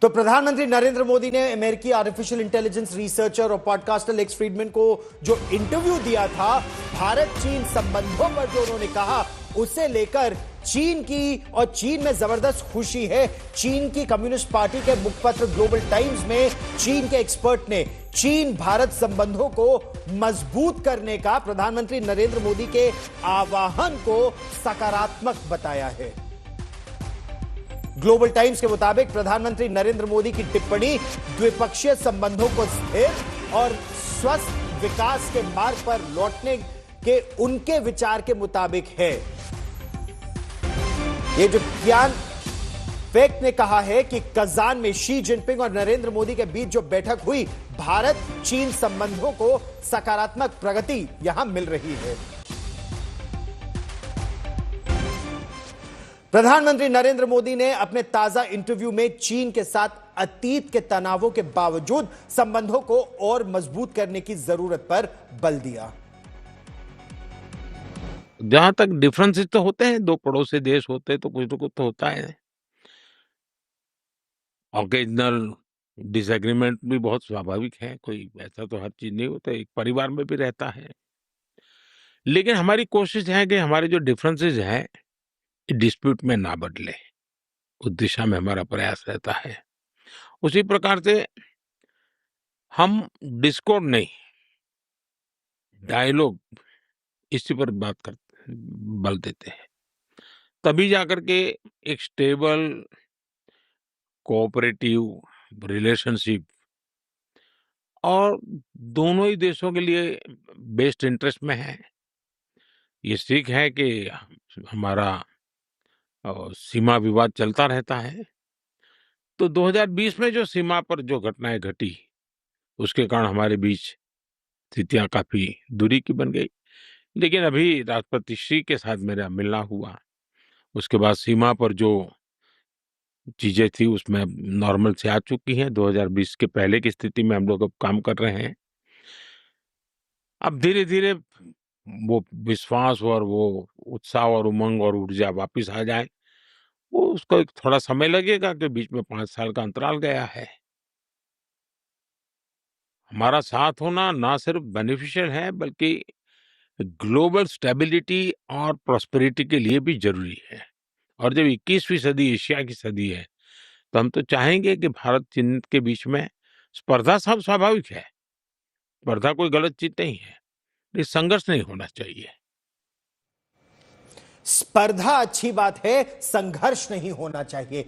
तो प्रधानमंत्री नरेंद्र मोदी ने अमेरिकी आर्टिफिशियल इंटेलिजेंस रिसर्चर और पॉडकास्टर लेक्स फ्रीडमैन को जो इंटरव्यू दिया था, भारत चीन संबंधों पर जो उन्होंने कहा, उसे लेकर चीन की और चीन में जबरदस्त खुशी है। चीन की कम्युनिस्ट पार्टी के मुखपत्र ग्लोबल टाइम्स में चीन के एक्सपर्ट ने चीन भारत संबंधों को मजबूत करने का प्रधानमंत्री नरेंद्र मोदी के आह्वान को सकारात्मक बताया है। ग्लोबल टाइम्स के मुताबिक प्रधानमंत्री नरेंद्र मोदी की टिप्पणी द्विपक्षीय संबंधों को स्थिर और स्वस्थ विकास के मार्ग पर लौटने के उनके विचार के मुताबिक है। ये जो कियान फेक ने कहा है कि कजान में शी जिनपिंग और नरेंद्र मोदी के बीच जो बैठक हुई, भारत चीन संबंधों को सकारात्मक प्रगति यहां मिल रही है। प्रधानमंत्री नरेंद्र मोदी ने अपने ताजा इंटरव्यू में चीन के साथ अतीत के तनावों के बावजूद संबंधों को और मजबूत करने की जरूरत पर बल दिया। जहां तक डिफरेंसेस तो होते हैं, दो पड़ोसी देश होते तो कुछ ना कुछ तो होता है। ऑकेजनल डिसएग्रीमेंट भी बहुत स्वाभाविक है, कोई ऐसा तो हर चीज नहीं होता, एक परिवार में भी रहता है। लेकिन हमारी कोशिश है कि हमारे जो डिफरेंसेस हैं डिस्प्यूट में ना बदले, उस दिशा में हमारा प्रयास रहता है। उसी प्रकार से हम डिस्कॉर्ड नहीं, डायलॉग, इसी पर बात कर बल देते हैं, तभी जाकर के एक स्टेबल कोऑपरेटिव रिलेशनशिप और दोनों ही देशों के लिए बेस्ट इंटरेस्ट में है। ये सीख है कि हमारा सीमा विवाद चलता रहता है। तो 2020 में जो सीमा पर जो घटनाएं घटी, उसके कारण हमारे बीच स्थितियां काफी दूरी की बन गई। लेकिन अभी राष्ट्रपति श्री के साथ मेरा मिलना हुआ, उसके बाद सीमा पर जो चीजें थी उसमें नॉर्मल से आ चुकी हैं। 2020 के पहले की स्थिति में हम लोग अब काम कर रहे हैं। अब धीरे धीरे वो विश्वास और वो उत्साह और उमंग और ऊर्जा वापस आ जाए, वो उसको एक थोड़ा समय लगेगा कि बीच में 5 साल का अंतराल गया है। हमारा साथ होना ना सिर्फ बेनिफिशियल है, बल्कि ग्लोबल स्टेबिलिटी और प्रॉस्पेरिटी के लिए भी जरूरी है। और जब 21वीं सदी एशिया की सदी है, तो हम तो चाहेंगे कि भारत चीन के बीच में स्पर्धा सब स्वाभाविक है, स्पर्धा कोई गलत चीज नहीं है, लेकिन संघर्ष नहीं होना चाहिए। स्पर्धा अच्छी बात है, संघर्ष नहीं होना चाहिए।